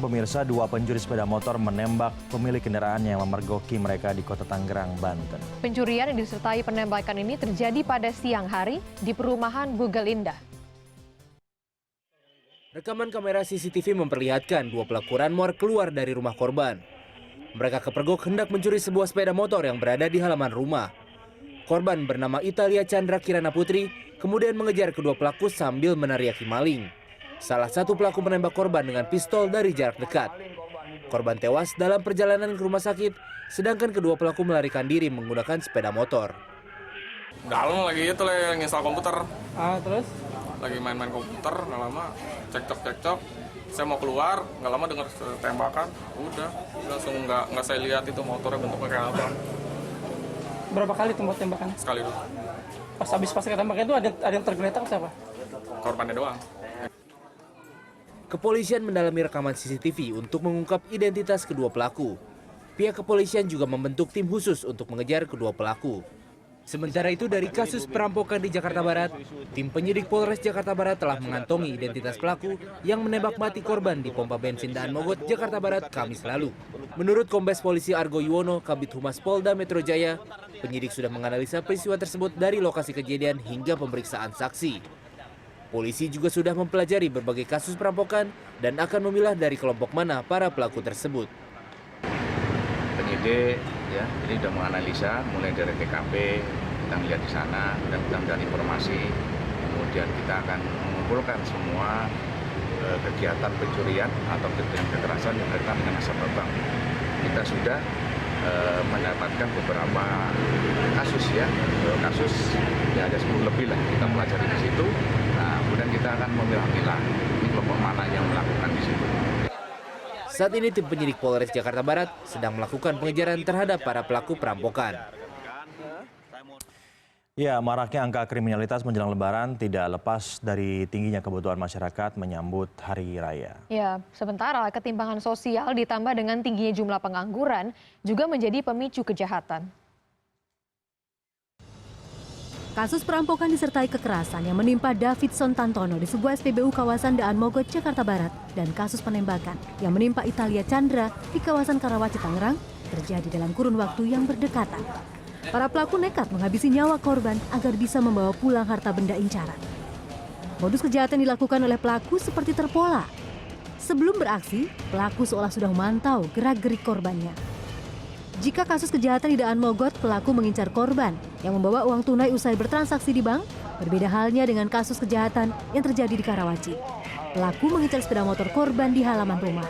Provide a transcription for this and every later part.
Pemirsa, dua pencuri sepeda motor menembak pemilik kendaraan yang memergoki mereka di Kota Tangerang, Banten. Pencurian yang disertai penembakan ini terjadi pada siang hari di perumahan Bugel Indah. Rekaman kamera CCTV memperlihatkan dua pelaku ranmor keluar dari rumah korban. Mereka kepergok hendak mencuri sebuah sepeda motor yang berada di halaman rumah. Korban bernama Italia Chandra Kirana Putri kemudian mengejar kedua pelaku sambil meneriaki maling. Salah satu pelaku menembak korban dengan pistol dari jarak dekat. Korban tewas dalam perjalanan ke rumah sakit, sedangkan kedua pelaku melarikan diri menggunakan sepeda motor. Dalam lagi itu lagi nginstal komputer. Terus? Lagi main-main komputer, nggak lama cekcok. Saya mau keluar, nggak lama dengar tembakan. Udah langsung nggak saya lihat itu motornya bentuknya kayak apa. Berapa kali tembakan? Sekali dulu. Pas ketembakan itu ada yang tergeletak siapa? Korbannya doang. Kepolisian mendalami rekaman CCTV untuk mengungkap identitas kedua pelaku. Pihak kepolisian juga membentuk tim khusus untuk mengejar kedua pelaku. Sementara itu dari kasus perampokan di Jakarta Barat, tim penyidik Polres Jakarta Barat telah mengantongi identitas pelaku yang menembak mati korban di pompa bensin Daan Mogot, Jakarta Barat, Kamis lalu. Menurut Kombes Polisi Argo Yuwono, Kabid Humas Polda Metro Jaya, penyidik sudah menganalisa peristiwa tersebut dari lokasi kejadian hingga pemeriksaan saksi. Polisi juga sudah mempelajari berbagai kasus perampokan dan akan memilah dari kelompok mana para pelaku tersebut. Penyidik ya, ini sudah menganalisa mulai dari TKP, kita melihat di sana, dan kita mencari informasi. Kemudian kita akan mengumpulkan semua kegiatan pencurian atau kegiatan kekerasan yang berkaitan dengan nasabah. Kita sudah mendapatkan beberapa kasus ya ada 10 lebih lah kita pelajari di situ. Nah, kemudian kita akan memilah-milah ini kelompok mana yang melakukan di situ. Saat ini tim penyidik Polres Jakarta Barat sedang melakukan pengejaran terhadap para pelaku perampokan. Ya, maraknya angka kriminalitas menjelang Lebaran tidak lepas dari tingginya kebutuhan masyarakat menyambut Hari Raya. Ya, sementara ketimpangan sosial ditambah dengan tingginya jumlah pengangguran juga menjadi pemicu kejahatan. Kasus perampokan disertai kekerasan yang menimpa Davidson Tantono di sebuah SPBU kawasan Daan Mogot, Jakarta Barat, dan kasus penembakan yang menimpa Italia Chandra di kawasan Karawaci, Tangerang terjadi dalam kurun waktu yang berdekatan. Para pelaku nekat menghabisi nyawa korban agar bisa membawa pulang harta benda incaran. Modus kejahatan dilakukan oleh pelaku seperti terpola. Sebelum beraksi, pelaku seolah sudah memantau gerak-gerik korbannya. Jika kasus kejahatan di Daan Mogot, pelaku mengincar korban yang membawa uang tunai usai bertransaksi di bank, berbeda halnya dengan kasus kejahatan yang terjadi di Karawaci. Pelaku mengincar sepeda motor korban di halaman rumah.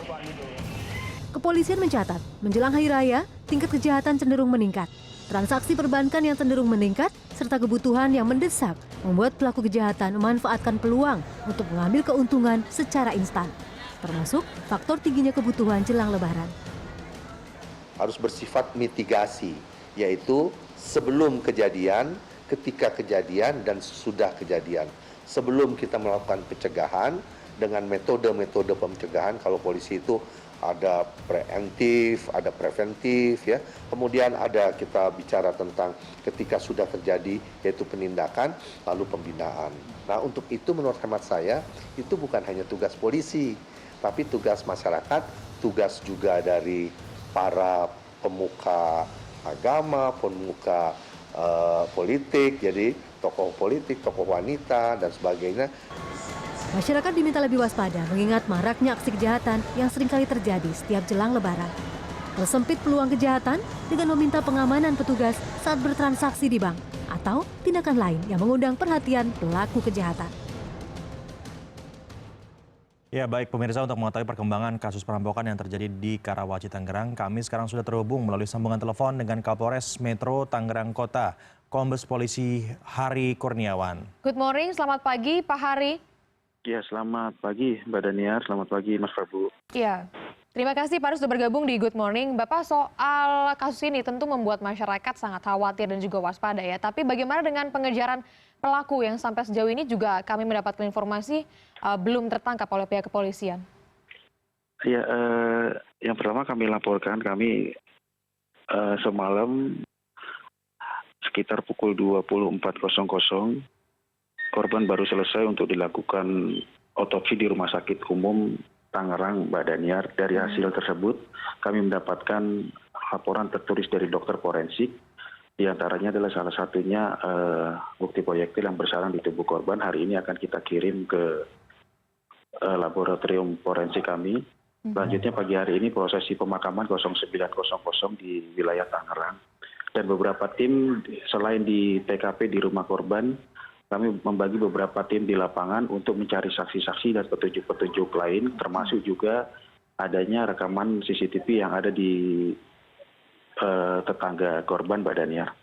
Kepolisian mencatat, menjelang Hari Raya, tingkat kejahatan cenderung meningkat. Transaksi perbankan yang cenderung meningkat, serta kebutuhan yang mendesak, membuat pelaku kejahatan memanfaatkan peluang untuk mengambil keuntungan secara instan. Termasuk faktor tingginya kebutuhan jelang Lebaran. Harus bersifat mitigasi, yaitu sebelum kejadian, ketika kejadian, dan sesudah kejadian. Sebelum kita melakukan pencegahan dengan metode-metode pencegahan, kalau polisi itu ada preemptif, ada preventif, ya. Kemudian ada kita bicara tentang ketika sudah terjadi, yaitu penindakan, lalu pembinaan. Nah, untuk itu menurut hemat saya, itu bukan hanya tugas polisi, tapi tugas masyarakat, tugas juga dari para pemuka agama, pemuka politik, jadi tokoh politik, tokoh wanita, dan sebagainya. Masyarakat diminta lebih waspada mengingat maraknya aksi kejahatan yang seringkali terjadi setiap jelang Lebaran. Persempit peluang kejahatan dengan meminta pengamanan petugas saat bertransaksi di bank atau tindakan lain yang mengundang perhatian pelaku kejahatan. Ya, baik pemirsa, untuk mengetahui perkembangan kasus perampokan yang terjadi di Karawaci, Tangerang, kami sekarang sudah terhubung melalui sambungan telepon dengan Kapolres Metro Tangerang Kota, Kombes Polisi Hari Kurniawan. Good morning, selamat pagi Pak Hari. Ya, selamat pagi Mbak Daniar, selamat pagi Mas Prabu. Ya, terima kasih Pak Hari sudah bergabung di Good Morning. Bapak, soal kasus ini tentu membuat masyarakat sangat khawatir dan juga waspada ya. Tapi bagaimana dengan pengejaran pelaku yang sampai sejauh ini juga kami mendapatkan informasi belum tertangkap oleh pihak kepolisian? Ya, yang pertama kami laporkan, semalam sekitar pukul 24.00 korban baru selesai untuk dilakukan otopsi di Rumah Sakit Umum Tangerang, Mbak Daniar. Dari hasil tersebut kami mendapatkan laporan tertulis dari dokter forensik. Di antaranya adalah salah satunya bukti proyektil yang bersarang di tubuh korban. Hari ini akan kita kirim ke laboratorium forensik kami. Selanjutnya pagi hari ini prosesi pemakaman 0900 di wilayah Tangerang. Dan beberapa tim selain di TKP di rumah korban, kami membagi beberapa tim di lapangan untuk mencari saksi-saksi dan petunjuk-petunjuk lain, termasuk juga adanya rekaman CCTV yang ada di tetangga korban, Mbak Daniar.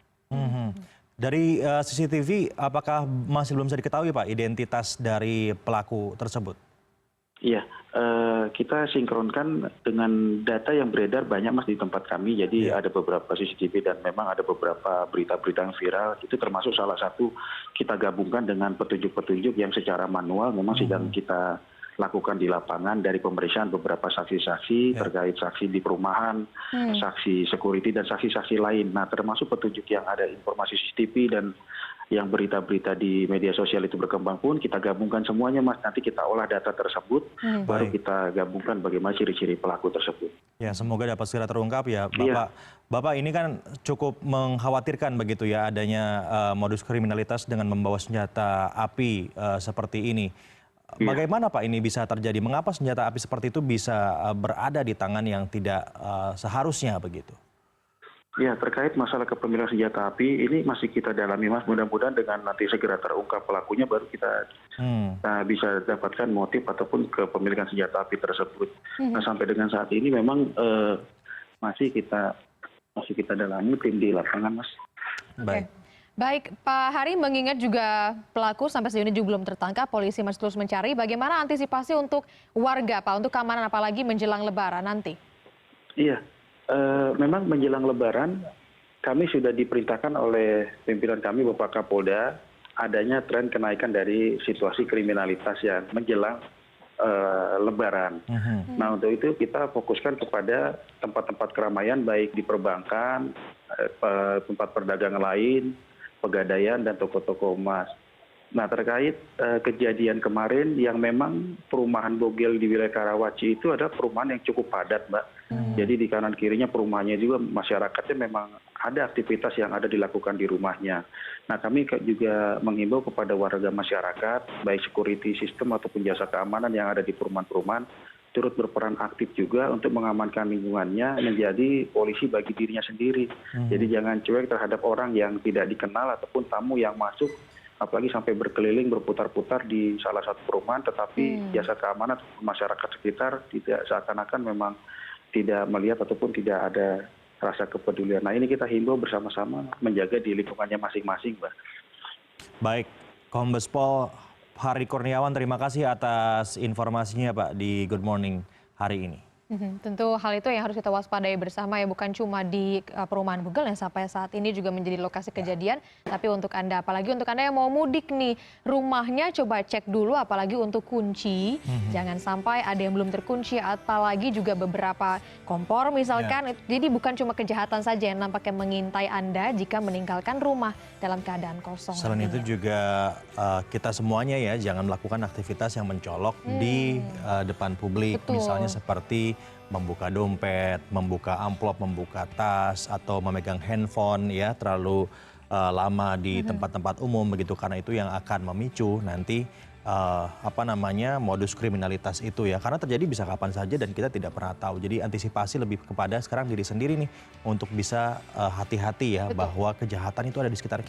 Dari CCTV, apakah masih belum bisa diketahui Pak identitas dari pelaku tersebut? Iya, kita sinkronkan dengan data yang beredar banyak Mas di tempat kami. Jadi ada beberapa CCTV dan memang ada beberapa berita-berita yang viral. Itu termasuk salah satu kita gabungkan dengan petunjuk-petunjuk yang secara manual memang sedang kita lakukan di lapangan dari pemeriksaan beberapa saksi-saksi terkait saksi di perumahan, saksi security dan saksi-saksi lain. Nah, termasuk petunjuk yang ada informasi CCTV dan yang berita-berita di media sosial itu berkembang pun kita gabungkan semuanya Mas. Nanti kita olah data tersebut, baru kita gabungkan bagaimana ciri-ciri pelaku tersebut. Ya, semoga dapat segera terungkap ya Bapak. Bapak, ini kan cukup mengkhawatirkan begitu ya adanya modus kriminalitas dengan membawa senjata api seperti ini. Bagaimana Pak ini bisa terjadi? Mengapa senjata api seperti itu bisa berada di tangan yang tidak seharusnya begitu? Ya, terkait masalah kepemilikan senjata api ini masih kita dalami Mas. Mudah-mudahan dengan nanti segera terungkap pelakunya baru kita bisa dapatkan motif ataupun kepemilikan senjata api tersebut. Nah, sampai dengan saat ini memang masih kita dalami tim di lapangan Mas. Baik, Pak Hari, mengingat juga pelaku sampai sejauh ini juga belum tertangkap, polisi masih terus mencari. Bagaimana antisipasi untuk warga Pak, untuk keamanan apalagi menjelang Lebaran nanti? Iya. Memang menjelang Lebaran kami sudah diperintahkan oleh pimpinan kami Bapak Kapolda adanya tren kenaikan dari situasi kriminalitas yang menjelang Lebaran. Nah, untuk itu kita fokuskan kepada tempat-tempat keramaian baik di perbankan, tempat perdagangan lain, pegadaian dan toko-toko emas. Nah, terkait kejadian kemarin yang memang perumahan Bogel di wilayah Karawaci itu ada perumahan yang cukup padat, Mbak. Jadi di kanan kirinya perumahannya juga masyarakatnya memang ada aktivitas yang ada dilakukan di rumahnya. Nah, kami juga mengimbau kepada warga masyarakat, baik security system ataupun jasa keamanan yang ada di perumahan-perumahan, turut berperan aktif juga untuk mengamankan lingkungannya menjadi polisi bagi dirinya sendiri. Jadi jangan cuek terhadap orang yang tidak dikenal ataupun tamu yang masuk, apalagi sampai berkeliling berputar-putar di salah satu perumahan, tetapi jasa keamanan masyarakat sekitar tidak seakan-akan memang tidak melihat ataupun tidak ada rasa kepedulian. Nah, ini kita himbau bersama-sama menjaga di lingkungannya masing-masing, Mbak. Baik, Kombes Pol Hari Kurniawan, terima kasih atas informasinya Pak di Good Morning hari ini. Tentu hal itu yang harus kita waspadai bersama ya, bukan cuma di perumahan Bogel yang sampai saat ini juga menjadi lokasi kejadian, tapi untuk Anda, apalagi untuk Anda yang mau mudik nih, rumahnya coba cek dulu apalagi untuk kunci, jangan sampai ada yang belum terkunci, apalagi juga beberapa kompor misalkan, jadi bukan cuma kejahatan saja yang nampaknya mengintai Anda jika meninggalkan rumah dalam keadaan kosong. Selain itu juga kita semuanya ya jangan melakukan aktivitas yang mencolok di depan publik. Betul. Misalnya seperti membuka dompet, membuka amplop, membuka tas, atau memegang handphone ya terlalu lama di tempat-tempat umum begitu, karena itu yang akan memicu nanti modus kriminalitas itu ya, karena terjadi bisa kapan saja dan kita tidak pernah tahu. Jadi antisipasi lebih kepada sekarang diri sendiri nih untuk bisa hati-hati ya. Betul. Bahwa kejahatan itu ada di sekitar kita.